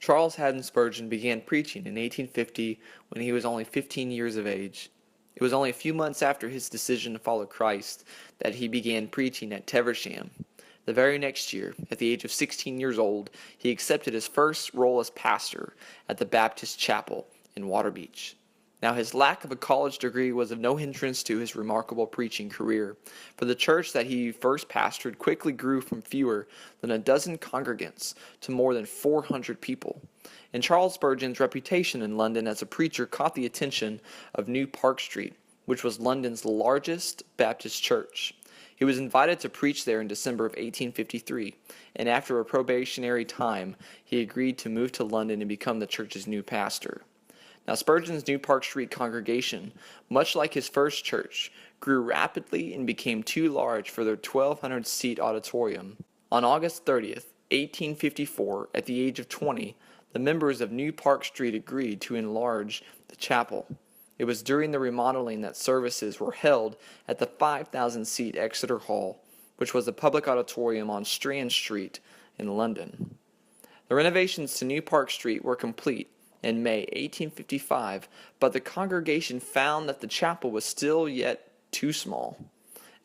Charles Haddon Spurgeon began preaching in 1850 when he was only 15 years of age. It was only a few months after his decision to follow Christ that he began preaching at Teversham. The very next year, at the age of 16 years old, he accepted his first role as pastor at the Baptist Chapel in Waterbeach. Now, his lack of a college degree was of no hindrance to his remarkable preaching career, for the church that he first pastored quickly grew from fewer than a dozen congregants to more than 400 people. And Charles Spurgeon's reputation in London as a preacher caught the attention of New Park Street, which was London's largest Baptist church. He was invited to preach there in December of 1853, and after a probationary time, he agreed to move to London and become the church's new pastor. Now, Spurgeon's New Park Street congregation, much like his first church, grew rapidly and became too large for their 1,200-seat auditorium. On August 30th, 1854, at the age of 20, the members of New Park Street agreed to enlarge the chapel. It was during the remodeling that services were held at the 5,000-seat Exeter Hall, which was a public auditorium on Strand Street in London. The renovations to New Park Street were complete in May 1855, but the congregation found that the chapel was still yet too small.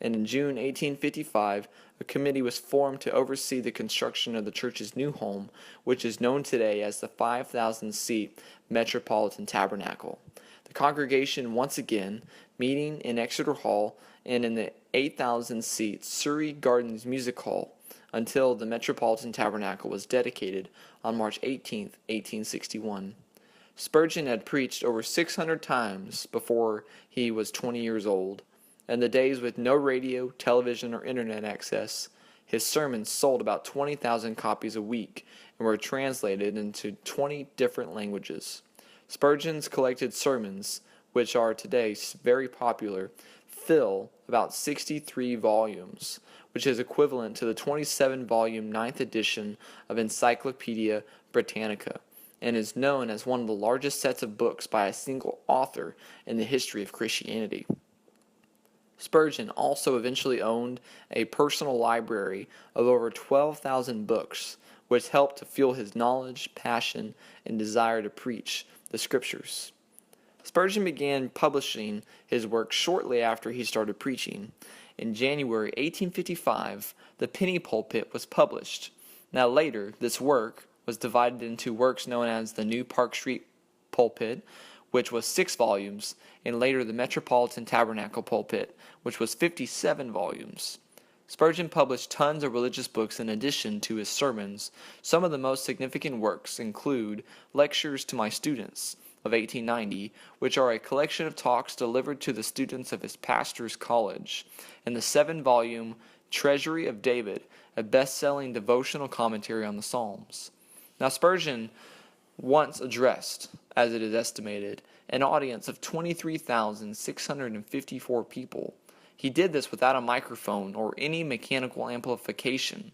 And in June 1855, a committee was formed to oversee the construction of the church's new home, which is known today as the 5,000-seat Metropolitan Tabernacle. The congregation once again meeting in Exeter Hall and in the 8,000-seat Surrey Gardens Music Hall until the Metropolitan Tabernacle was dedicated on March 18, 1861. Spurgeon had preached over 600 times before he was 20 years old. In the days with no radio, television, or internet access, his sermons sold about 20,000 copies a week and were translated into 20 different languages. Spurgeon's collected sermons, which are today very popular, fill about 63 volumes, which is equivalent to the 27-volume 9th edition of Encyclopedia Britannica, and is known as one of the largest sets of books by a single author in the history of Christianity. Spurgeon also eventually owned a personal library of over 12,000 books, which helped to fuel his knowledge, passion, and desire to preach the Scriptures. Spurgeon began publishing his work shortly after he started preaching. In January 1855, the Penny Pulpit was published. Now later, this work was divided into works known as the New Park Street Pulpit, which was 6 volumes, and later the Metropolitan Tabernacle Pulpit, which was 57 volumes. Spurgeon published tons of religious books in addition to his sermons. Some of the most significant works include Lectures to My Students of 1890, which are a collection of talks delivered to the students of his pastor's college, and the 7-volume Treasury of David, a best-selling devotional commentary on the Psalms. Now, Spurgeon once addressed, as it is estimated, an audience of 23,654 people. He did this without a microphone or any mechanical amplification,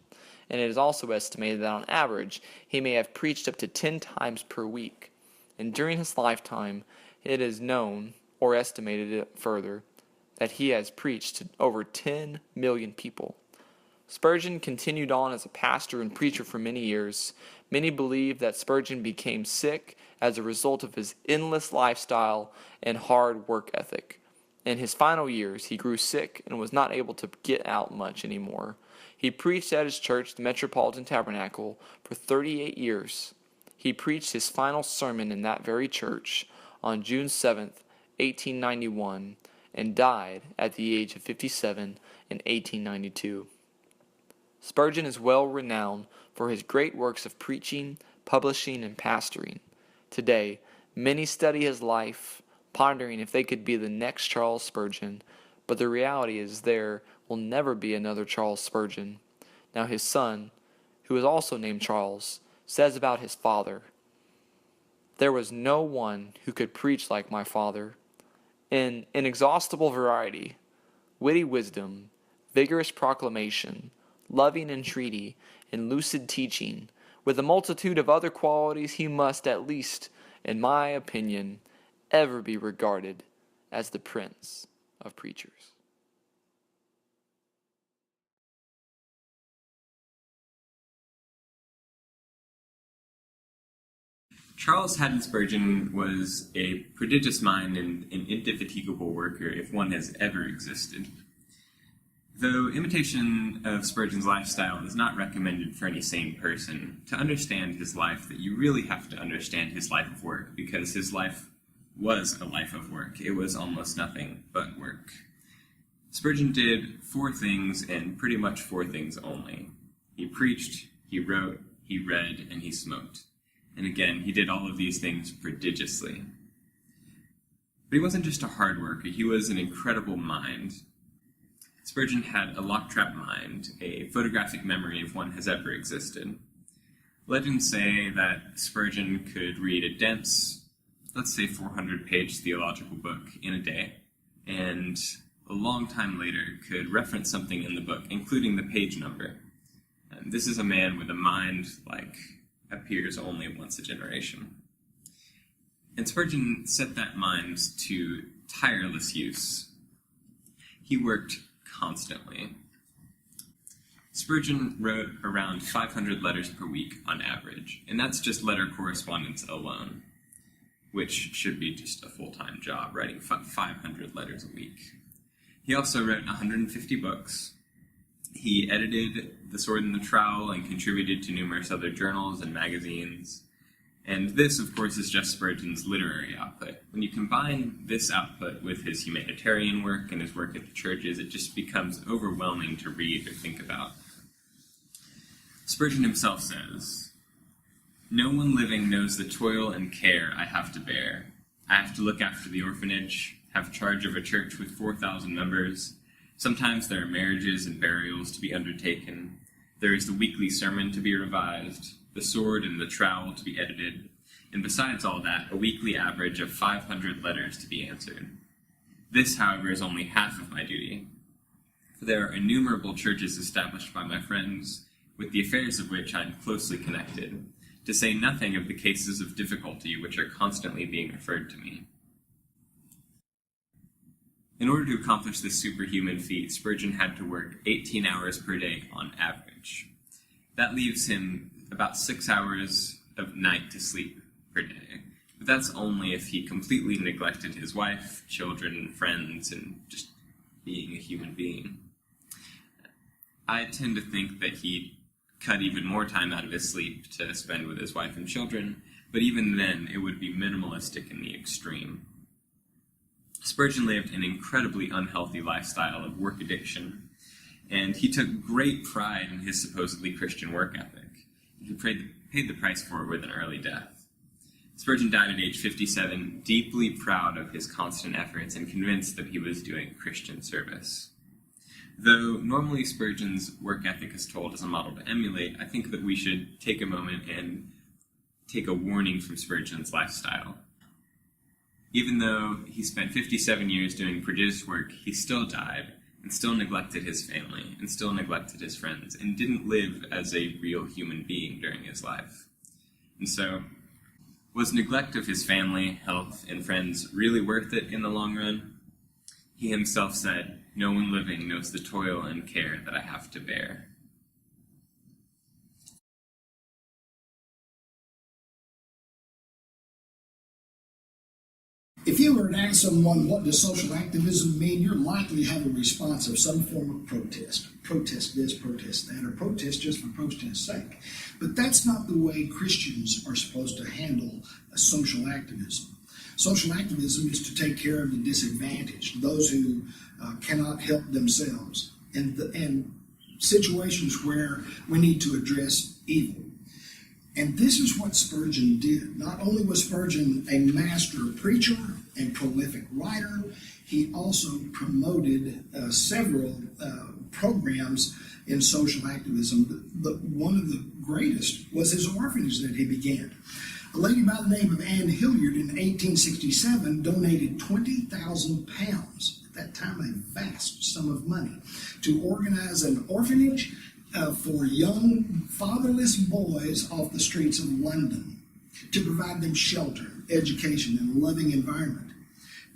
and it is also estimated that on average he may have preached up to 10 times per week. And during his lifetime, it is known, or estimated further, that he has preached to over 10 million people. Spurgeon continued on as a pastor and preacher for many years. Many believe that Spurgeon became sick as a result of his endless lifestyle and hard work ethic. In his final years, he grew sick and was not able to get out much anymore. He preached at his church, the Metropolitan Tabernacle, for 38 years. He preached his final sermon in that very church on June 7th, 1891, and died at the age of 57 in 1892. Spurgeon is well renowned for his great works of preaching, publishing, and pastoring. Today, many study his life, pondering if they could be the next Charles Spurgeon, but the reality is there will never be another Charles Spurgeon. Now his son, who is also named Charles, says about his father, "There was no one who could preach like my father. In inexhaustible variety, witty wisdom, vigorous proclamation, loving entreaty, and lucid teaching, with a multitude of other qualities, he must, at least, in my opinion, ever be regarded as the prince of preachers." Charles Haddon Spurgeon was a prodigious mind and an indefatigable worker, if one has ever existed. Though imitation of Spurgeon's lifestyle is not recommended for any sane person, to understand his life, that you really have to understand his life of work, because his life was a life of work. It was almost nothing but work. Spurgeon did 4 things, and pretty much 4 things only. He preached, he wrote, he read, and he smoked. And again, he did all of these things prodigiously. But he wasn't just a hard worker, he was an incredible mind. Spurgeon had a lock-trap mind, a photographic memory if one has ever existed. Legends say that Spurgeon could read a dense, let's say 400-page theological book in a day, and a long time later could reference something in the book, including the page number. And this is a man with a mind like appears only once a generation. And Spurgeon set that mind to tireless use. He worked constantly. Spurgeon wrote around 500 letters per week on average, and that's just letter correspondence alone, which should be just a full-time job, writing 500 letters a week. He also wrote 150 books. He edited The Sword and the Trowel and contributed to numerous other journals and magazines. And this, of course, is just Spurgeon's literary output. When you combine this output with his humanitarian work and his work at the churches, it just becomes overwhelming to read or think about. Spurgeon himself says, "No one living knows the toil and care I have to bear. I have to look after the orphanage, have charge of a church with 4,000 members. Sometimes there are marriages and burials to be undertaken. There is the weekly sermon to be revised, the sword and the trowel to be edited, and besides all that, a weekly average of 500 letters to be answered. This, however, is only half of my duty, for there are innumerable churches established by my friends, with the affairs of which I am closely connected, to say nothing of the cases of difficulty which are constantly being referred to me." In order to accomplish this superhuman feat, Spurgeon had to work 18 hours per day on average. That leaves him about 6 hours of night to sleep per day. But that's only if he completely neglected his wife, children, friends, and just being a human being. I tend to think that he cut even more time out of his sleep to spend with his wife and children, but even then it would be minimalistic in the extreme. Spurgeon lived an incredibly unhealthy lifestyle of work addiction, and he took great pride in his supposedly Christian work ethic. He paid the price for it with an early death. Spurgeon died at age 57, deeply proud of his constant efforts and convinced that he was doing Christian service. Though normally Spurgeon's work ethic is told as a model to emulate, I think that we should take a moment and take a warning from Spurgeon's lifestyle. Even though he spent 57 years doing prodigious work, he still died, and still neglected his family, and still neglected his friends, and didn't live as a real human being during his life. And so, was neglect of his family, health, and friends really worth it in the long run? He himself said, "No one living knows the toil and care that I have to bear." If you were to ask someone, what does social activism mean, you're likely to have a response of some form of protest. Protest this, protest that, or protest just for protest's sake. But that's not the way Christians are supposed to handle social activism. Social activism is to take care of the disadvantaged, those who cannot help themselves, and situations where we need to address evil. And this is what Spurgeon did. Not only was Spurgeon a master preacher and prolific writer, he also promoted several programs in social activism. But one of the greatest was his orphanage that he began. A lady by the name of Anne Hilliard in 1867 donated 20,000 pounds, at that time a vast sum of money, to organize an orphanage for young fatherless boys off the streets of London, to provide them shelter, education, and a loving environment.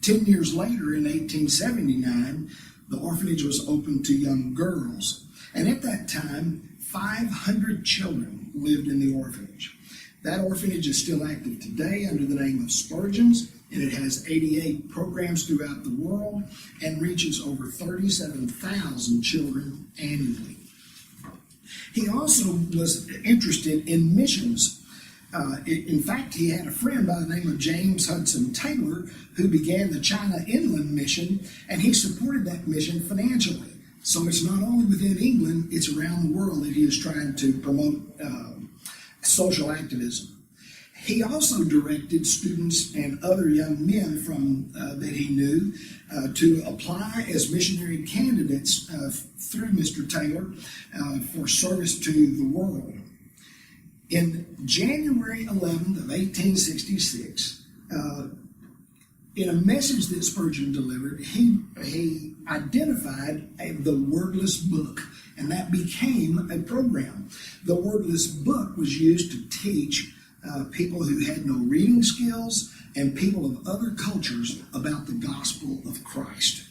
10 years later, in 1879, the orphanage was opened to young girls, and at that time, 500 children lived in the orphanage. That orphanage is still active today under the name of Spurgeon's, and it has 88 programs throughout the world and reaches over 37,000 children annually. He also was interested in missions. In fact, he had a friend by the name of James Hudson Taylor who began the China Inland Mission, and he supported that mission financially. So it's not only within England, it's around the world that he is trying to promote social activism. He also directed students and other young men that he knew to apply as missionary candidates through Mr. Taylor for service to the world. In January 11th of 1866, in a message that Spurgeon delivered, he identified the wordless book, and that became a program. The wordless book was used to teach people who had no reading skills and people of other cultures about the gospel of Christ.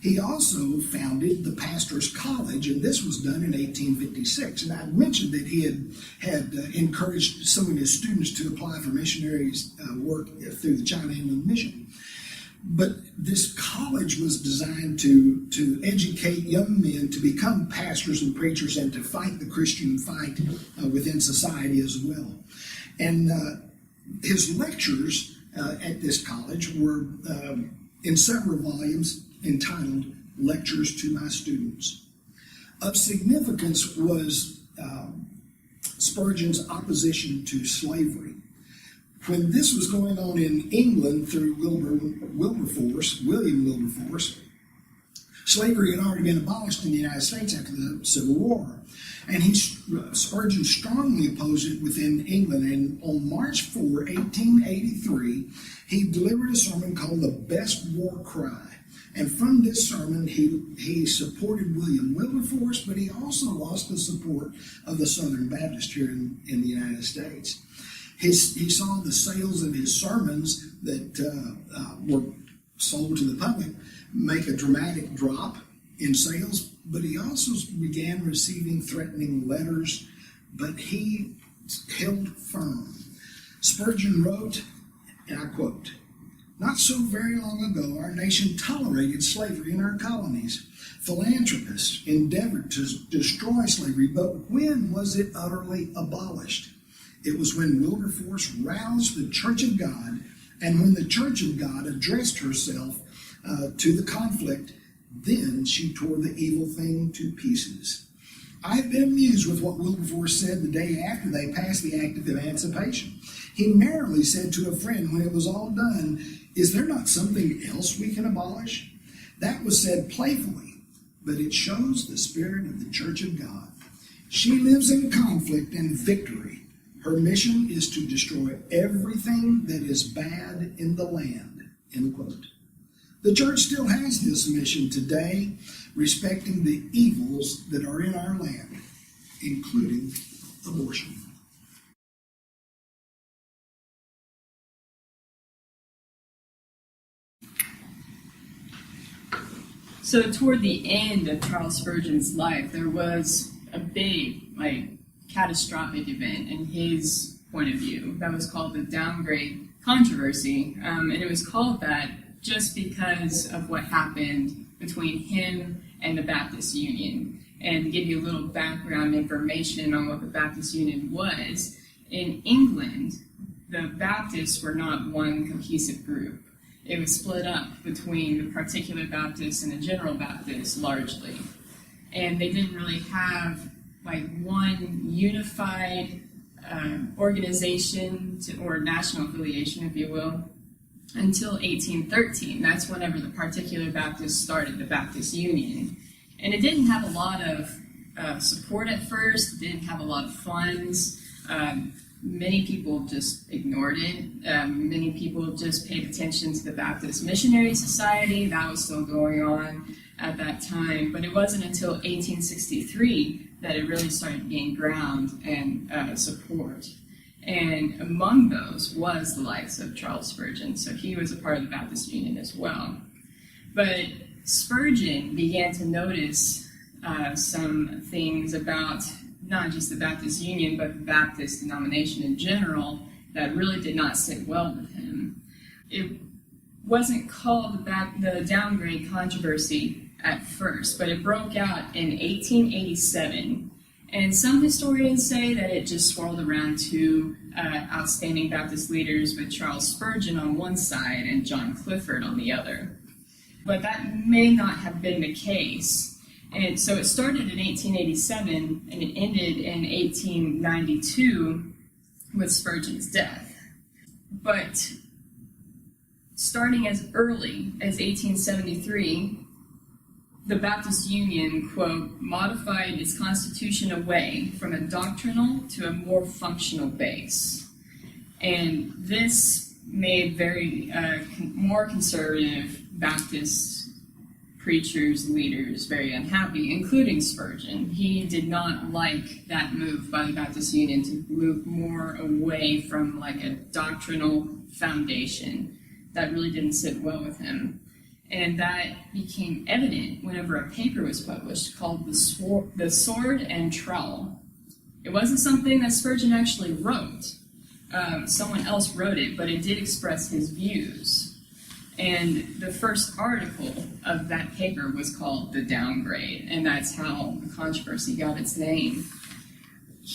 He also founded the Pastor's College, and this was done in 1856. And I mentioned that he had encouraged some of his students to apply for missionaries' work through the China Inland Mission. But this college was designed to educate young men to become pastors and preachers and to fight the Christian fight within society as well. And his lectures at this college were in several volumes entitled Lectures to My Students. Of significance was Spurgeon's opposition to slavery. When this was going on in England through William Wilberforce, slavery had already been abolished in the United States after the Civil War. And Spurgeon strongly opposed it within England. And on March 4, 1883, he delivered a sermon called The Best War Cry. And from this sermon, he supported William Wilberforce, but he also lost the support of the Southern Baptists here in the United States. He saw the sales of his sermons that were sold to the public make a dramatic drop in sales, but he also began receiving threatening letters, but he held firm. Spurgeon wrote, and I quote, "Not so very long ago, our nation tolerated slavery in our colonies. Philanthropists endeavored to destroy slavery, but when was it utterly abolished? It was when Wilberforce roused the Church of God, and when the Church of God addressed herself to the conflict, then she tore the evil thing to pieces." I've been amused with what Wilberforce said the day after they passed the Act of Emancipation. He merrily said to a friend when it was all done, "Is there not something else we can abolish?" That was said playfully, but it shows the spirit of the Church of God. She lives in conflict and victory. Her mission is to destroy everything that is bad in the land. End quote. The church still has this mission today, respecting the evils that are in our land, including abortion. So toward the end of Charles Spurgeon's life, there was a big, catastrophic event in his point of view that was called the downgrade controversy, and it was called that just because of what happened between him and the Baptist Union. And to give you a little background information on what the Baptist Union was, in England, the Baptists were not one cohesive group. It was split up between the particular Baptists and the General Baptists, largely. And they didn't really have one unified organization or national affiliation, if you will, until 1813. That's whenever the particular Baptists started the Baptist Union. And it didn't have a lot of support at first. It didn't have a lot of funds. Many people just ignored it. Many people just paid attention to the Baptist Missionary Society. That was still going on at that time. But it wasn't until 1863 that it really started to gain ground and support. And among those was the likes of Charles Spurgeon. So he was a part of the Baptist Union as well. But Spurgeon began to notice some things about not just the Baptist Union, but the Baptist denomination in general, that really did not sit well with him. It wasn't called the downgrade controversy at first, but it broke out in 1887. And some historians say that it just swirled around two outstanding Baptist leaders with Charles Spurgeon on one side and John Clifford on the other. But that may not have been the case. And so it started in 1887 and it ended in 1892 with Spurgeon's death. But starting as early as 1873, the Baptist Union, quote, modified its constitution away from a doctrinal to a more functional base. And this made very more conservative Baptist preachers, leaders, very unhappy, including Spurgeon. He did not like that move by the Baptist Union to move more away from like a doctrinal foundation. That really didn't sit well with him. And that became evident whenever a paper was published called The Sword and Trowel. It wasn't something that Spurgeon actually wrote. Someone else wrote it, but it did express his views. And the first article of that paper was called The Downgrade, and that's how the controversy got its name.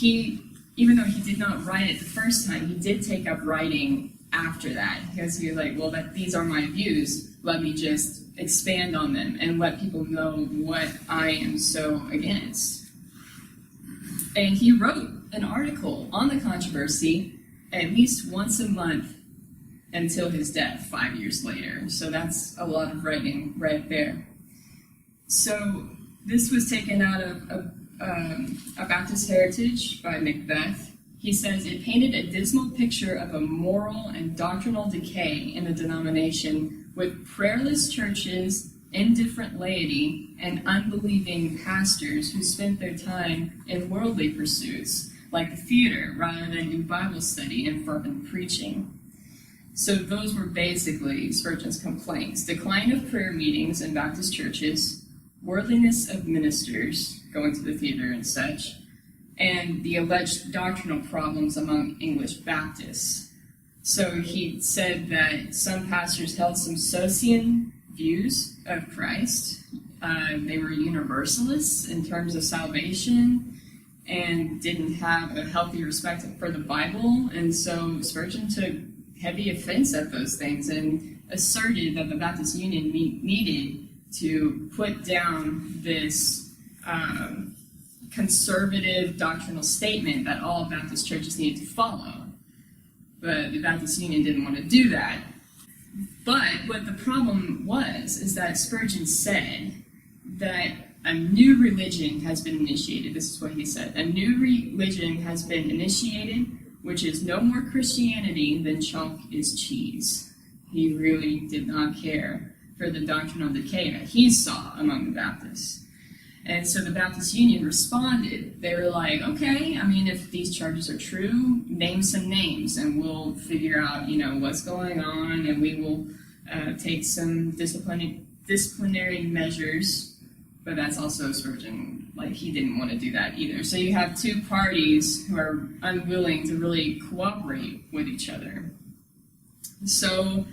Even though he did not write it the first time, he did take up writing after that, because he was like, well, these are my views. Let me just expand on them and let people know what I am so against. And he wrote an article on the controversy at least once a month until his death 5 years later. So that's a lot of writing right there. So this was taken out of A Baptist Heritage by Macbeth. He says, it painted a dismal picture of a moral and doctrinal decay in the denomination, with prayerless churches, indifferent laity, and unbelieving pastors who spent their time in worldly pursuits, like the theater, rather than in Bible study and fervent preaching. So those were basically Spurgeon's complaints: decline of prayer meetings in Baptist churches, worldliness of ministers going to the theater and such, and the alleged doctrinal problems among English Baptists. So he said that some pastors held some Socian views of Christ. They were universalists in terms of salvation and didn't have a healthy respect for the Bible. And so Spurgeon took heavy offense at those things and asserted that the Baptist Union needed to put down this conservative doctrinal statement that all Baptist churches needed to follow. But the Baptist Union didn't want to do that. But what the problem was is that Spurgeon said that a new religion has been initiated. This is what he said. A new religion has been initiated, which is no more Christianity than chalk is cheese. He really did not care for the doctrinal decay that he saw among the Baptists. And so the Baptist Union responded. They were like, okay, I mean, if these charges are true, name some names and we'll figure out, what's going on, and we will take some disciplinary measures. But that's also Spurgeon, he didn't want to do that either. So you have two parties who are unwilling to really cooperate with each other. So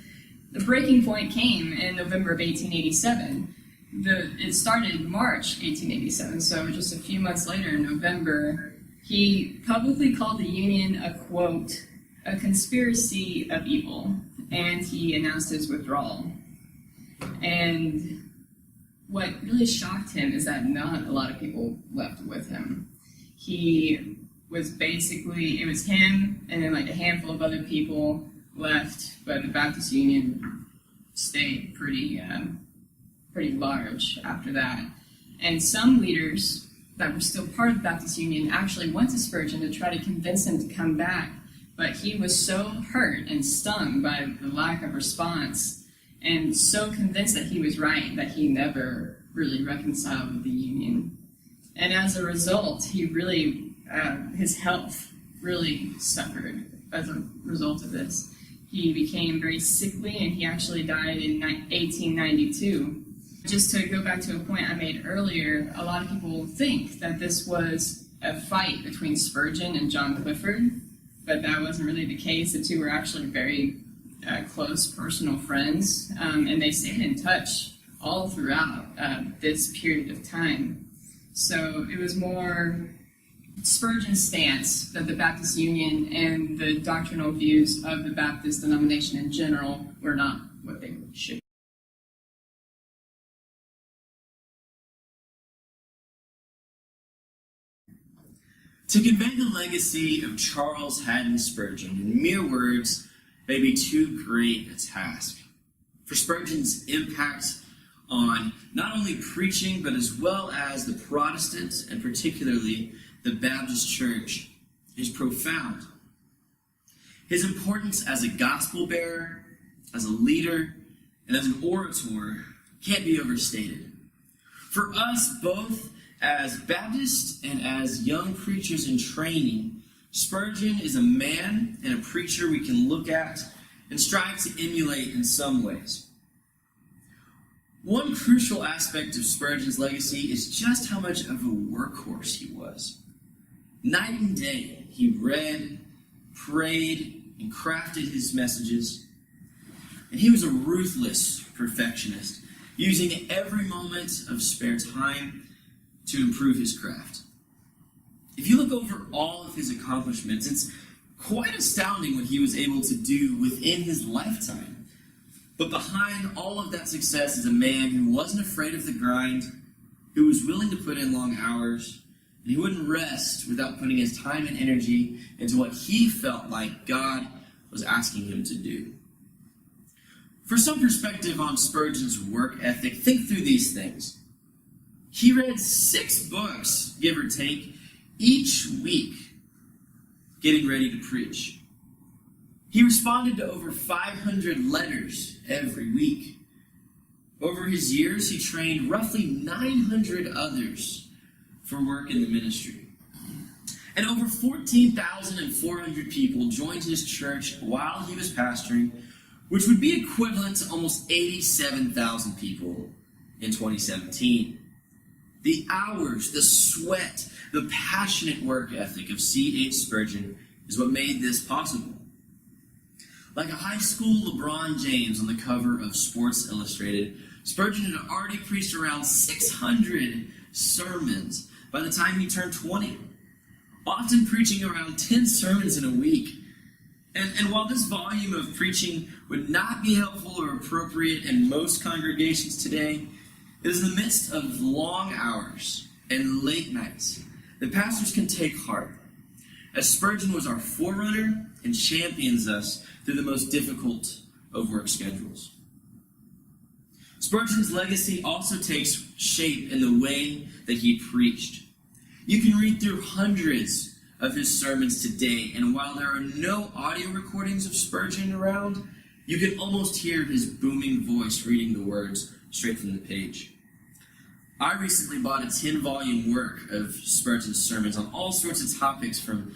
the breaking point came in November of 1887. It started in March 1887, so just a few months later in November, he publicly called the Union a, quote, a conspiracy of evil, and he announced his withdrawal. And what really shocked him is that not a lot of people left with him. He was basically, it was him and then a handful of other people left, but the Baptist Union stayed pretty large after that. And some leaders that were still part of the Baptist Union actually went to Spurgeon to try to convince him to come back, but he was so hurt and stung by the lack of response and so convinced that he was right that he never really reconciled with the Union. And as a result, he really, his health really suffered as a result of this. He became very sickly and he actually died in 1892. Just to go back to a point I made earlier, a lot of people think that this was a fight between Spurgeon and John Clifford, but that wasn't really the case. The two were actually very close personal friends, and they stayed in touch all throughout this period of time. So it was more Spurgeon's stance that the Baptist Union and the doctrinal views of the Baptist denomination in general were not what they should be. To convey the legacy of Charles Haddon Spurgeon in mere words may be too great a task. For Spurgeon's impact on not only preaching, but as well as the Protestant, and particularly the Baptist Church, is profound. His importance as a gospel bearer, as a leader, and as an orator can't be overstated. For us both, as Baptists and as young preachers in training, Spurgeon is a man and a preacher we can look at and strive to emulate in some ways. One crucial aspect of Spurgeon's legacy is just how much of a workhorse he was. Night and day, he read, prayed, and crafted his messages. And he was a ruthless perfectionist, using every moment of spare time to improve his craft. If you look over all of his accomplishments, it's quite astounding what he was able to do within his lifetime. But behind all of that success is a man who wasn't afraid of the grind, who was willing to put in long hours, and he wouldn't rest without putting his time and energy into what he felt like God was asking him to do. For some perspective on Spurgeon's work ethic, think through these things. He read 6 books, give or take, each week, getting ready to preach. He responded to over 500 letters every week. Over his years, he trained roughly 900 others for work in the ministry. And over 14,400 people joined his church while he was pastoring, which would be equivalent to almost 87,000 people in 2017. The hours, the sweat, the passionate work ethic of C.H. Spurgeon is what made this possible. Like a high school LeBron James on the cover of Sports Illustrated, Spurgeon had already preached around 600 sermons by the time he turned 20, often preaching around 10 sermons in a week. And while this volume of preaching would not be helpful or appropriate in most congregations today, it is in the midst of long hours and late nights that pastors can take heart, as Spurgeon was our forerunner and champions us through the most difficult of work schedules. Spurgeon's legacy also takes shape in the way that he preached. You can read through hundreds of his sermons today, and while there are no audio recordings of Spurgeon around, you can almost hear his booming voice reading the words straight from the page. I recently bought a 10-volume work of Spurgeon's sermons on all sorts of topics, from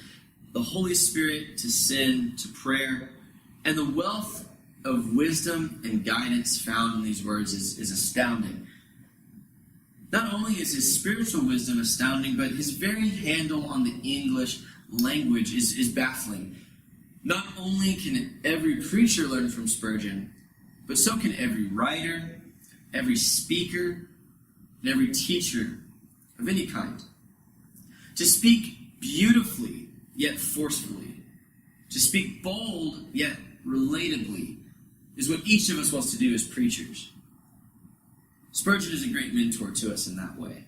the Holy Spirit to sin to prayer, and the wealth of wisdom and guidance found in these words is astounding. Not only is his spiritual wisdom astounding, but his very handle on the English language is baffling. Not only can every preacher learn from Spurgeon, but so can every writer, every speaker, and every teacher of any kind. To speak beautifully, yet forcefully. To speak bold, yet relatably, is what each of us wants to do as preachers. Spurgeon is a great mentor to us in that way.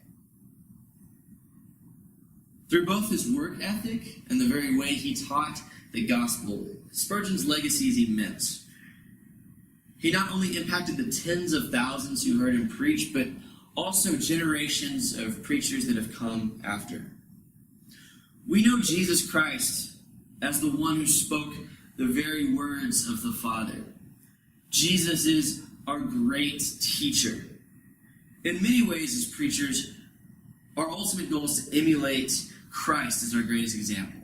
Through both his work ethic and the very way he taught the gospel, Spurgeon's legacy is immense. He not only impacted the tens of thousands who heard him preach, but also generations of preachers that have come after. We know Jesus Christ as the one who spoke the very words of the Father. Jesus is our great teacher. In many ways, as preachers, our ultimate goal is to emulate Christ as our greatest example.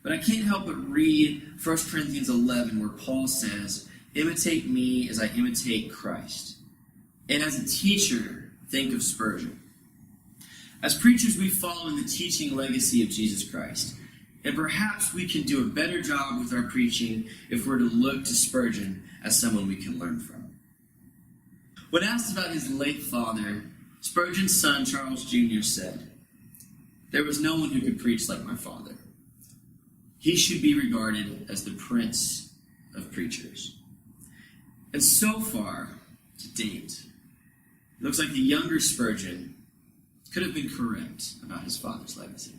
But I can't help but read 1 Corinthians 11, where Paul says, "Imitate me as I imitate Christ." And as a teacher, think of Spurgeon. As preachers, we follow in the teaching legacy of Jesus Christ. And perhaps we can do a better job with our preaching if we're to look to Spurgeon as someone we can learn from. When asked about his late father, Spurgeon's son, Charles Jr., said, "There was no one who could preach like my father. He should be regarded as the prince of preachers." And so far, to date, it looks like the younger Spurgeon could have been correct about his father's legacy.